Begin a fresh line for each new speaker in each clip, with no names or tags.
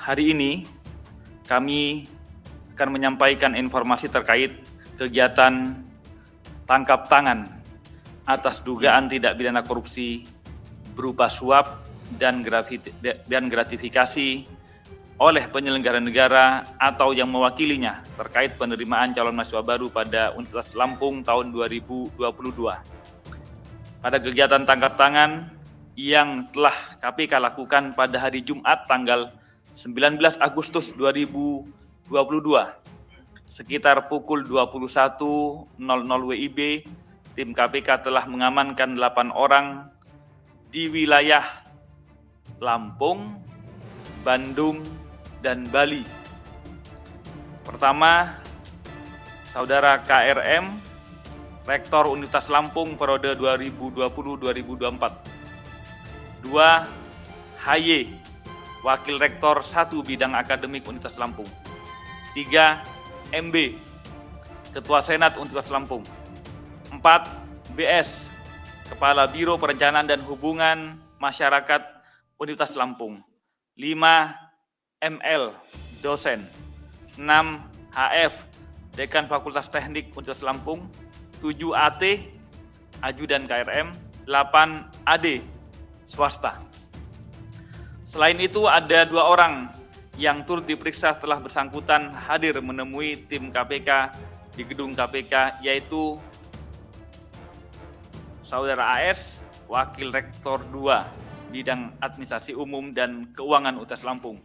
Hari ini kami akan menyampaikan informasi terkait kegiatan tangkap tangan atas dugaan tindak pidana korupsi berupa suap dan gratifikasi oleh penyelenggara negara atau yang mewakilinya terkait penerimaan calon mahasiswa baru pada Universitas Lampung tahun 2022. Pada kegiatan tangkap tangan yang telah KPK lakukan pada hari Jumat tanggal 19 Agustus 2022 sekitar pukul 21.00 WIB, tim KPK telah mengamankan 8 orang di wilayah Lampung, Bandung, dan Bali. Pertama, Saudara KRM, Rektor Universitas Lampung periode 2020-2024. 2. HY, Wakil Rektor 1 Bidang Akademik Universitas Lampung. 3. MB, Ketua Senat Universitas Lampung. 4. BS, Kepala Biro Perencanaan dan Hubungan Masyarakat Universitas Lampung. 5. ML, Dosen. 6. HF, Dekan Fakultas Teknik Universitas Lampung. 7. AT, Ajudan KRM. 8. AD, swasta. Selain itu ada 2 orang yang turut diperiksa setelah bersangkutan hadir menemui tim KPK di gedung KPK, yaitu Saudara AS, Wakil Rektor 2 Bidang Administrasi Umum dan Keuangan Universitas Lampung.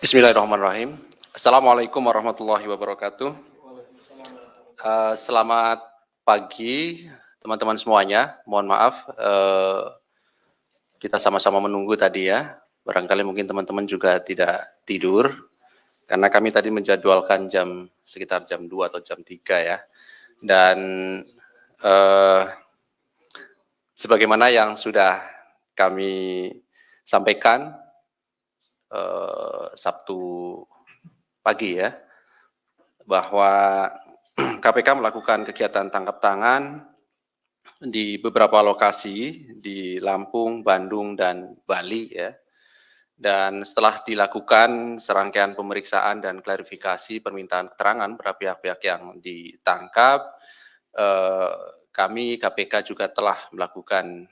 Bismillahirrahmanirrahim. Assalamualaikum warahmatullahi wabarakatuh. Selamat pagi teman-teman semuanya. Mohon maaf kita sama-sama menunggu tadi ya. Barangkali mungkin teman-teman juga tidak tidur karena kami tadi menjadwalkan sekitar jam 2 atau jam 3 ya. Dan sebagaimana yang sudah kami sampaikan Sabtu pagi ya, bahwa KPK melakukan kegiatan tangkap tangan di beberapa lokasi di Lampung, Bandung, dan Bali ya. Dan setelah dilakukan serangkaian pemeriksaan dan klarifikasi permintaan keterangan pada pihak-pihak yang ditangkap, kami KPK juga telah melakukan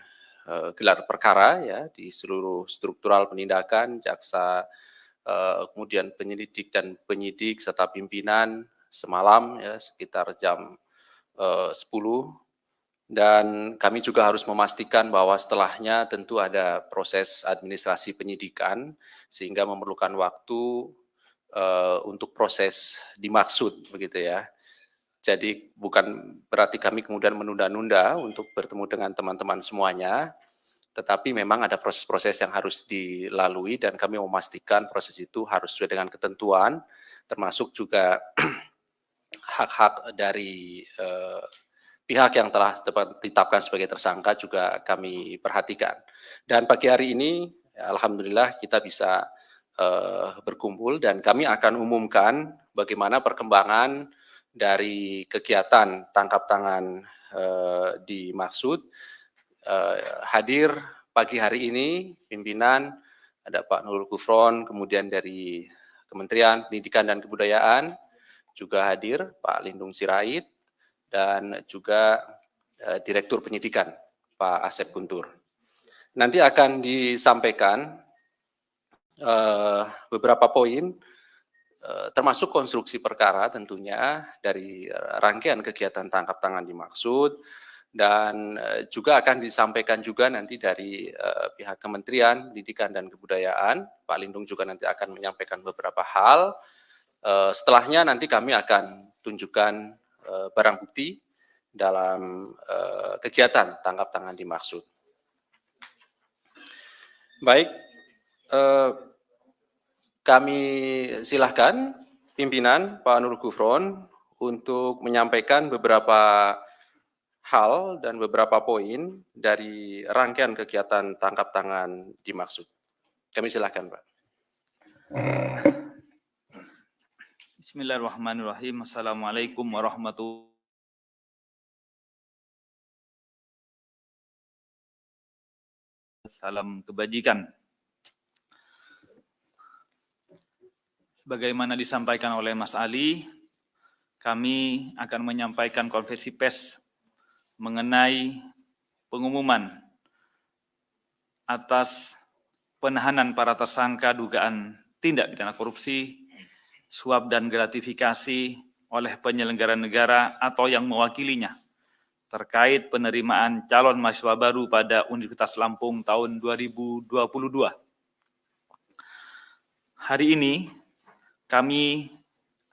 gelar perkara ya di seluruh struktural penindakan, jaksa, kemudian penyelidik dan penyidik serta pimpinan semalam ya sekitar jam 10, dan kami juga harus memastikan bahwa setelahnya tentu ada proses administrasi penyidikan sehingga memerlukan waktu untuk proses dimaksud begitu ya. Jadi bukan berarti kami kemudian menunda-nunda untuk bertemu dengan teman-teman semuanya, tetapi memang ada proses-proses yang harus dilalui dan kami memastikan proses itu harus sesuai dengan ketentuan, termasuk juga hak-hak dari pihak yang telah ditetapkan sebagai tersangka juga kami perhatikan. Dan pagi hari ini, alhamdulillah kita bisa berkumpul dan kami akan umumkan bagaimana perkembangan dari kegiatan tangkap tangan dimaksud. Hadir pagi hari ini pimpinan, ada Pak Nurul Gufron, kemudian dari Kementerian Pendidikan dan Kebudayaan juga hadir Pak Lindung Sirait, dan juga Direktur Penyidikan Pak Asep Guntur. Nanti akan disampaikan beberapa poin, termasuk konstruksi perkara tentunya dari rangkaian kegiatan tangkap tangan dimaksud, dan juga akan disampaikan juga nanti dari pihak Kementerian Pendidikan dan Kebudayaan. Pak Lindung juga nanti akan menyampaikan beberapa hal. Setelahnya nanti kami akan tunjukkan barang bukti dalam kegiatan tangkap tangan dimaksud. Baik, kami silahkan pimpinan Pak Nurul Gufron untuk menyampaikan beberapa hal dan beberapa poin dari rangkaian kegiatan tangkap tangan dimaksud. Kami silahkan, Pak.
Bismillahirrahmanirrahim. Assalamualaikum warahmatullahi Salam kebajikan. Sebagaimana disampaikan oleh Mas Ali, kami akan menyampaikan konferensi pers mengenai pengumuman atas penahanan para tersangka dugaan tindak pidana korupsi, suap dan gratifikasi oleh penyelenggara negara atau yang mewakilinya terkait penerimaan calon mahasiswa baru pada Universitas Lampung tahun 2022. Hari ini kami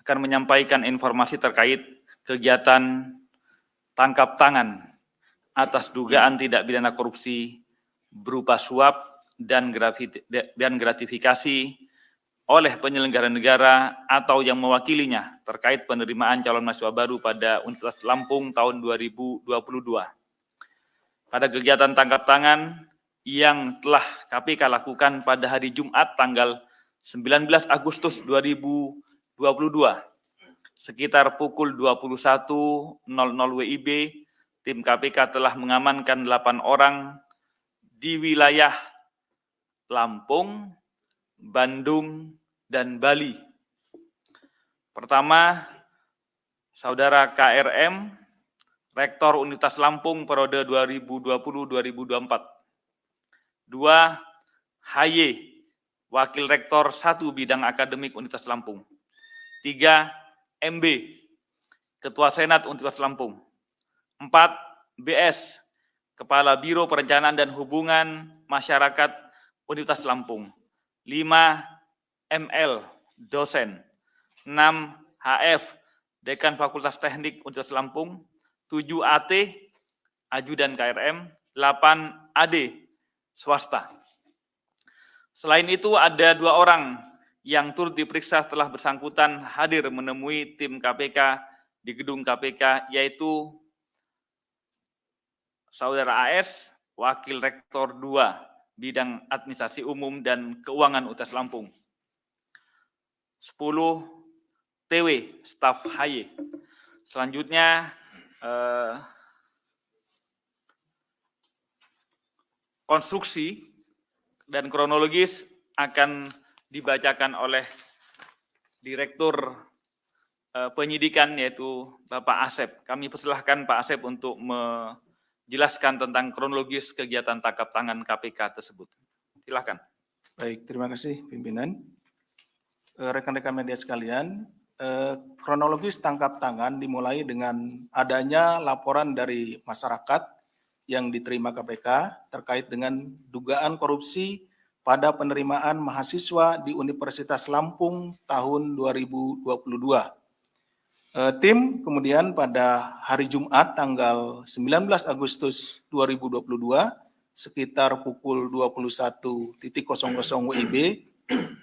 akan menyampaikan informasi terkait kegiatan tangkap tangan atas dugaan tindak pidana korupsi berupa suap dan gratifikasi oleh penyelenggara negara atau yang mewakilinya terkait penerimaan calon mahasiswa baru pada Universitas Lampung tahun 2022. Pada kegiatan tangkap tangan yang telah KPK lakukan pada hari Jumat tanggal 19 Agustus 2022, sekitar pukul 21.00 WIB, tim KPK telah mengamankan 8 orang di wilayah Lampung, Bandung, dan Bali. Pertama, Saudara KRM, Rektor Universitas Lampung periode 2020-2024. 2, HY, Wakil Rektor 1 Bidang Akademik Universitas Lampung. 3, MB, Ketua Senat Universitas Lampung. 4, BS, Kepala Biro Perencanaan dan Hubungan Masyarakat Universitas Lampung. 5, ML, Dosen. 6, HF, Dekan Fakultas Teknik Universitas Lampung. 7, AT, Ajudan KRM. 8, AD, Swasta. Selain itu ada 2 orang yang turut diperiksa setelah bersangkutan hadir menemui tim KPK di gedung KPK, yaitu Saudara AS, Wakil Rektor 2, Bidang Administrasi Umum dan Keuangan UTS Lampung. 10, TW, Staf HY. Selanjutnya, konstruksi dan kronologis akan dibacakan oleh Direktur Penyidikan, yaitu Bapak Asep. Kami persilahkan Pak Asep untuk menjelaskan tentang kronologis kegiatan tangkap tangan KPK tersebut. Silakan.
Baik, terima kasih pimpinan. Rekan-rekan media sekalian, kronologis tangkap tangan dimulai dengan adanya laporan dari masyarakat yang diterima KPK terkait dengan dugaan korupsi pada penerimaan mahasiswa di Universitas Lampung tahun 2022. Tim kemudian pada hari Jumat tanggal 19 Agustus 2022 sekitar pukul 21.00 WIB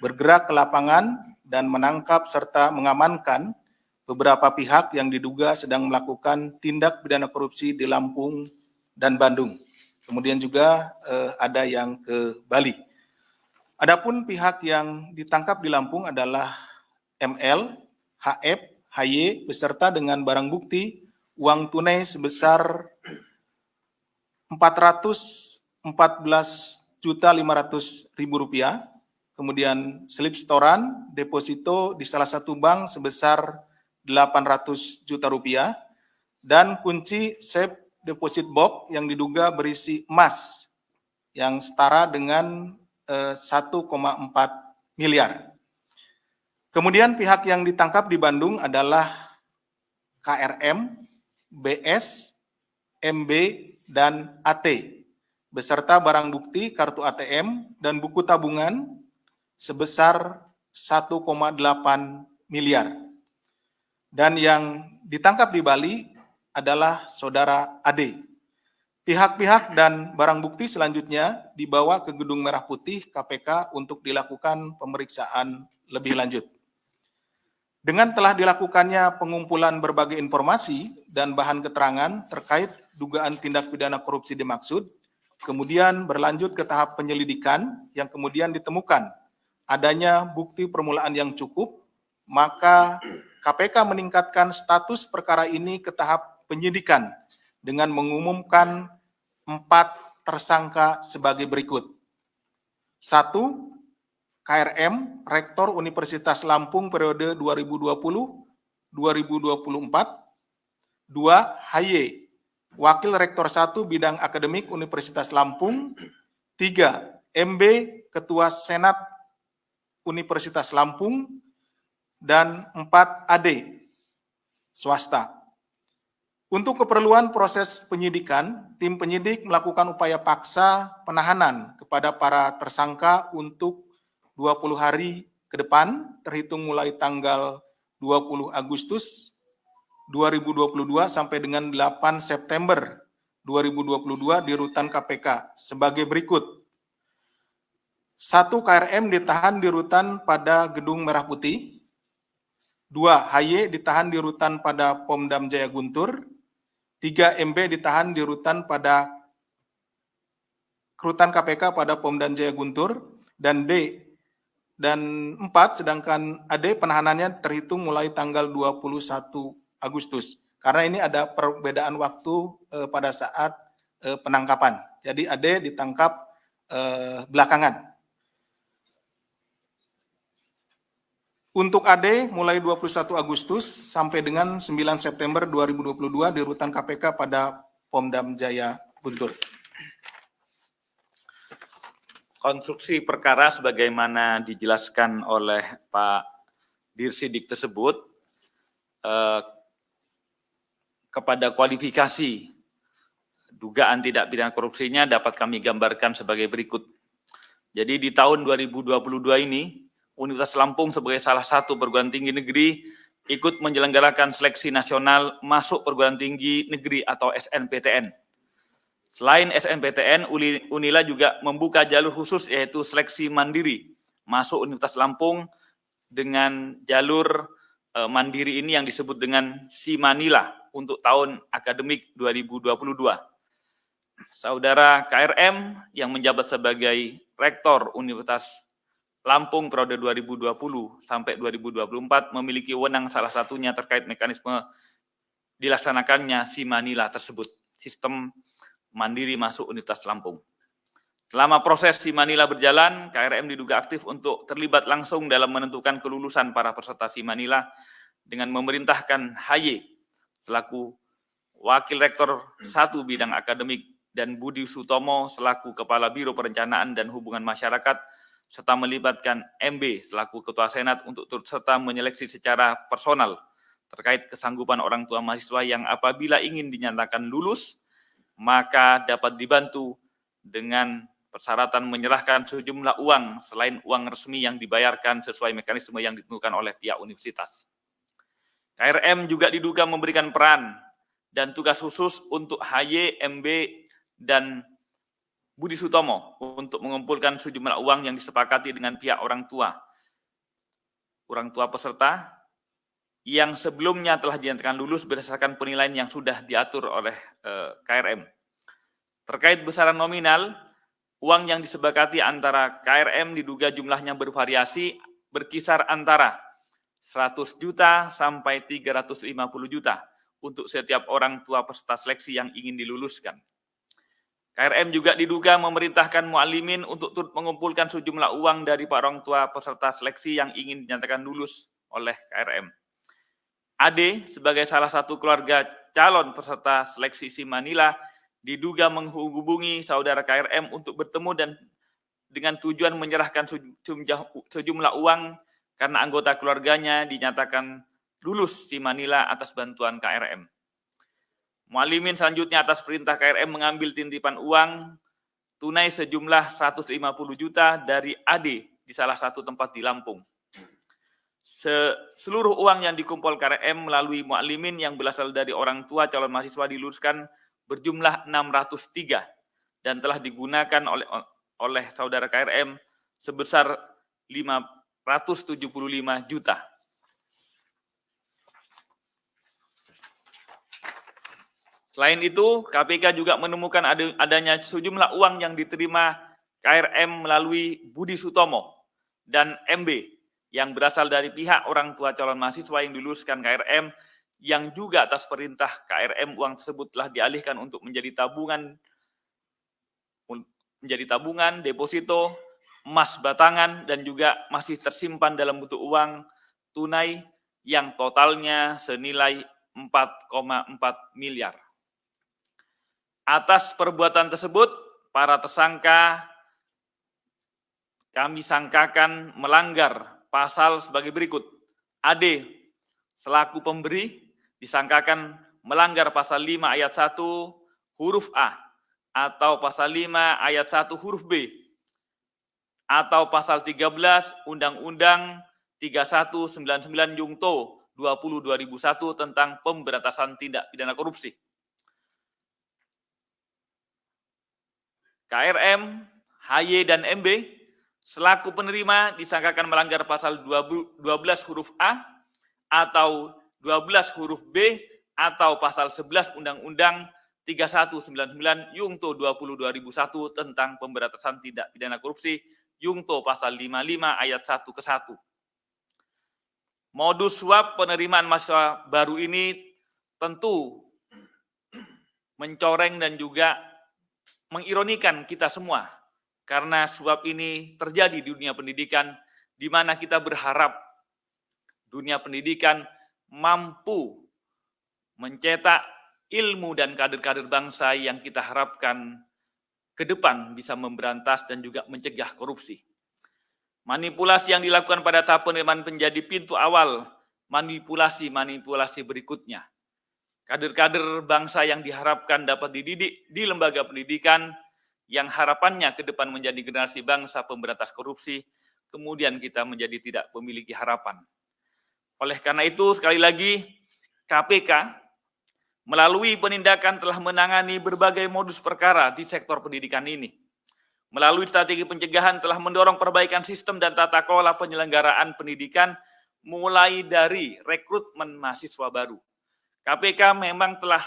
bergerak ke lapangan dan menangkap serta mengamankan beberapa pihak yang diduga sedang melakukan tindak pidana korupsi di Lampung dan Bandung. Kemudian juga ada yang ke Bali. Adapun pihak yang ditangkap di Lampung adalah ML, HF, HY beserta dengan barang bukti uang tunai sebesar Rp414.500.000, kemudian slip setoran deposito di salah satu bank sebesar Rp800 juta, dan kunci safe deposit box yang diduga berisi emas yang setara dengan 1,4 miliar. Kemudian pihak yang ditangkap di Bandung adalah KRM, BS, MB, dan AT, beserta barang bukti kartu ATM dan buku tabungan sebesar 1,8 miliar. Dan yang ditangkap di Bali adalah Saudara AD. Pihak-pihak dan barang bukti selanjutnya dibawa ke Gedung Merah Putih KPK untuk dilakukan pemeriksaan lebih lanjut. Dengan telah dilakukannya pengumpulan berbagai informasi dan bahan keterangan terkait dugaan tindak pidana korupsi dimaksud, kemudian berlanjut ke tahap penyelidikan yang kemudian ditemukan adanya bukti permulaan yang cukup, maka KPK meningkatkan status perkara ini ke tahap penyidikan dengan mengumumkan 4 tersangka sebagai berikut. 1. KRM, Rektor Universitas Lampung periode 2020-2024. 2. HY, Wakil Rektor 1 Bidang Akademik Universitas Lampung. 3. MB, Ketua Senat Universitas Lampung. Dan 4. AD, swasta. Untuk keperluan proses penyidikan, tim penyidik melakukan upaya paksa penahanan kepada para tersangka untuk 20 hari ke depan, terhitung mulai tanggal 20 Agustus 2022 sampai dengan 8 September 2022 di rutan KPK sebagai berikut. 1. KRM ditahan di rutan pada Gedung Merah Putih. 2. HY ditahan di rutan pada Pomdam Jaya Guntur. 3. MB ditahan di rutan KPK pada Pomdam Jaya Guntur. Dan 4. Sedangkan AD penahanannya terhitung mulai tanggal 21 Agustus. Karena ini ada perbedaan waktu pada saat penangkapan. Jadi AD ditangkap belakangan. Untuk AD mulai 21 Agustus sampai dengan 9 September 2022 di rutan KPK pada Pomdam Jaya Guntur.
Konstruksi perkara sebagaimana dijelaskan oleh Pak Dirsidik tersebut kepada kualifikasi dugaan tidak pidana korupsinya dapat kami gambarkan sebagai berikut. Jadi di tahun 2022 ini, Universitas Lampung sebagai salah satu perguruan tinggi negeri ikut menyelenggarakan seleksi nasional masuk perguruan tinggi negeri atau SNPTN. Selain SNPTN, Unila juga membuka jalur khusus yaitu seleksi mandiri masuk Universitas Lampung dengan jalur mandiri ini yang disebut dengan Simanila untuk tahun akademik 2022. Saudara KRM yang menjabat sebagai Rektor Universitas Lampung periode 2020 sampai 2024 memiliki wewenang salah satunya terkait mekanisme dilaksanakannya Simanila tersebut, sistem mandiri masuk Universitas Lampung. Selama proses Simanila berjalan, KRM diduga aktif untuk terlibat langsung dalam menentukan kelulusan para peserta Simanila dengan memerintahkan HY selaku Wakil Rektor 1 Bidang Akademik dan Budi Sutomo selaku Kepala Biro Perencanaan dan Hubungan Masyarakat serta melibatkan MB selaku Ketua Senat untuk turut serta menyeleksi secara personal terkait kesanggupan orang tua mahasiswa yang apabila ingin dinyatakan lulus, maka dapat dibantu dengan persyaratan menyerahkan sejumlah uang selain uang resmi yang dibayarkan sesuai mekanisme yang ditentukan oleh pihak universitas. KRM juga diduga memberikan peran dan tugas khusus untuk HY, MB, dan Budi Sutomo untuk mengumpulkan sejumlah uang yang disepakati dengan pihak orang tua peserta yang sebelumnya telah dinyatakan lulus berdasarkan penilaian yang sudah diatur oleh KRM. Terkait besaran nominal, uang yang disepakati antara KRM diduga jumlahnya bervariasi berkisar antara 100 juta sampai 350 juta untuk setiap orang tua peserta seleksi yang ingin diluluskan. KRM juga diduga memerintahkan mu'alimin untuk turut mengumpulkan sejumlah uang dari para orang tua peserta seleksi yang ingin dinyatakan lulus oleh KRM. AD sebagai salah satu keluarga calon peserta seleksi Simanila diduga menghubungi saudara KRM untuk bertemu dan dengan tujuan menyerahkan sejumlah uang karena anggota keluarganya dinyatakan lulus Simanila atas bantuan KRM. Mu'alimin selanjutnya atas perintah KRM mengambil titipan uang tunai sejumlah 150 juta dari AD di salah satu tempat di Lampung. Seluruh uang yang dikumpul KRM melalui mu'alimin yang berasal dari orang tua calon mahasiswa diluluskan berjumlah 603 dan telah digunakan oleh saudara KRM sebesar 575 juta. Selain itu, KPK juga menemukan adanya sejumlah uang yang diterima KRM melalui Budi Sutomo dan MB yang berasal dari pihak orang tua calon mahasiswa yang diluluskan KRM yang juga atas perintah KRM uang tersebut telah dialihkan untuk menjadi tabungan menjadi tabungan, deposito, emas batangan, dan juga masih tersimpan dalam bentuk uang tunai yang totalnya senilai 4,4 miliar. Atas perbuatan tersebut, para tersangka kami sangkakan melanggar pasal sebagai berikut. AD selaku pemberi disangkakan melanggar pasal 5 ayat 1 huruf A atau pasal 5 ayat 1 huruf B atau pasal 13 Undang-Undang 3199 Yungto 20/2001 tentang pemberantasan tindak pidana korupsi. KRM, HY, dan MB selaku penerima disangkakan melanggar pasal 12 huruf A atau 12 huruf B atau pasal 11 Undang-Undang 3199 Yungto 20/2001 tentang pemberantasan tindak pidana korupsi Yungto pasal 55 ayat 1 ke 1. Modus suap penerimaan mahasiswa baru ini tentu mencoreng dan juga mengironikan kita semua, karena suap ini terjadi di dunia pendidikan, di mana kita berharap dunia pendidikan mampu mencetak ilmu dan kader-kader bangsa yang kita harapkan ke depan bisa memberantas dan juga mencegah korupsi. Manipulasi yang dilakukan pada tahap penerimaan menjadi pintu awal manipulasi-manipulasi berikutnya. Kader-kader bangsa yang diharapkan dapat dididik di lembaga pendidikan yang harapannya ke depan menjadi generasi bangsa pemberantas korupsi, kemudian kita menjadi tidak memiliki harapan. Oleh karena itu, sekali lagi, KPK melalui penindakan telah menangani berbagai modus perkara di sektor pendidikan ini. Melalui strategi pencegahan telah mendorong perbaikan sistem dan tata kelola penyelenggaraan pendidikan mulai dari rekrutmen mahasiswa baru. KPK memang telah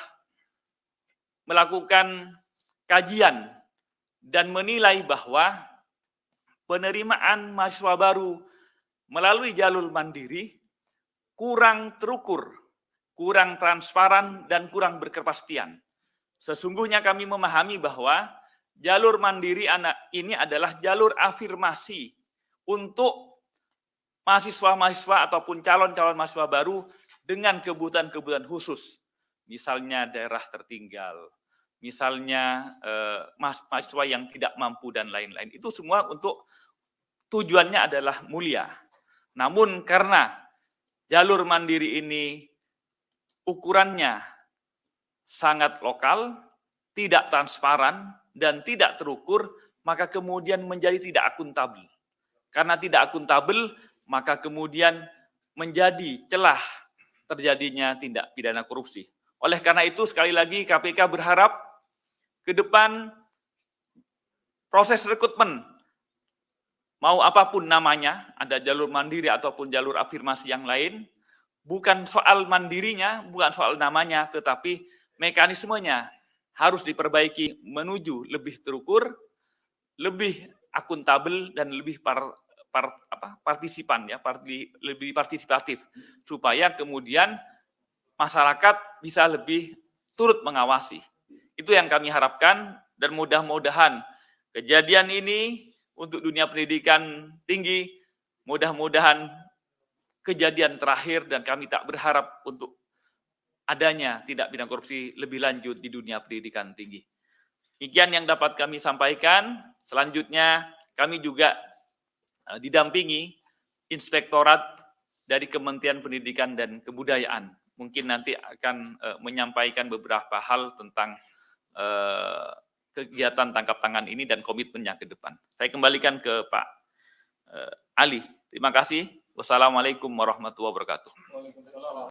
melakukan kajian dan menilai bahwa penerimaan mahasiswa baru melalui jalur mandiri kurang terukur, kurang transparan, dan kurang berkepastian. Sesungguhnya kami memahami bahwa jalur mandiri ini adalah jalur afirmasi untuk mahasiswa-mahasiswa ataupun calon-calon mahasiswa baru dengan kebutuhan-kebutuhan khusus. Misalnya daerah tertinggal, misalnya mahasiswa yang tidak mampu dan lain-lain. Itu semua untuk tujuannya adalah mulia. Namun karena jalur mandiri ini ukurannya sangat lokal, tidak transparan, dan tidak terukur, maka kemudian menjadi tidak akuntabel. Karena tidak akuntabel, maka kemudian menjadi celah terjadinya tindak pidana korupsi. Oleh karena itu, sekali lagi KPK berharap ke depan proses rekrutmen, mau apapun namanya, ada jalur mandiri ataupun jalur afirmasi yang lain, bukan soal mandirinya, bukan soal namanya, tetapi mekanismenya harus diperbaiki menuju lebih terukur, lebih akuntabel, dan lebih partisipan, ya, lebih partisipatif, supaya kemudian masyarakat bisa lebih turut mengawasi. Itu yang kami harapkan, dan mudah-mudahan kejadian ini untuk dunia pendidikan tinggi, mudah-mudahan kejadian terakhir, dan kami tak berharap untuk adanya tindak pidana korupsi lebih lanjut di dunia pendidikan tinggi. Demikian yang dapat kami sampaikan. Selanjutnya kami juga didampingi inspektorat dari Kementerian Pendidikan dan Kebudayaan. Mungkin nanti akan menyampaikan beberapa hal tentang kegiatan tangkap tangan ini dan komitmennya ke depan. Saya kembalikan ke Pak Ali. Terima kasih. Wassalamualaikum warahmatullahi wabarakatuh.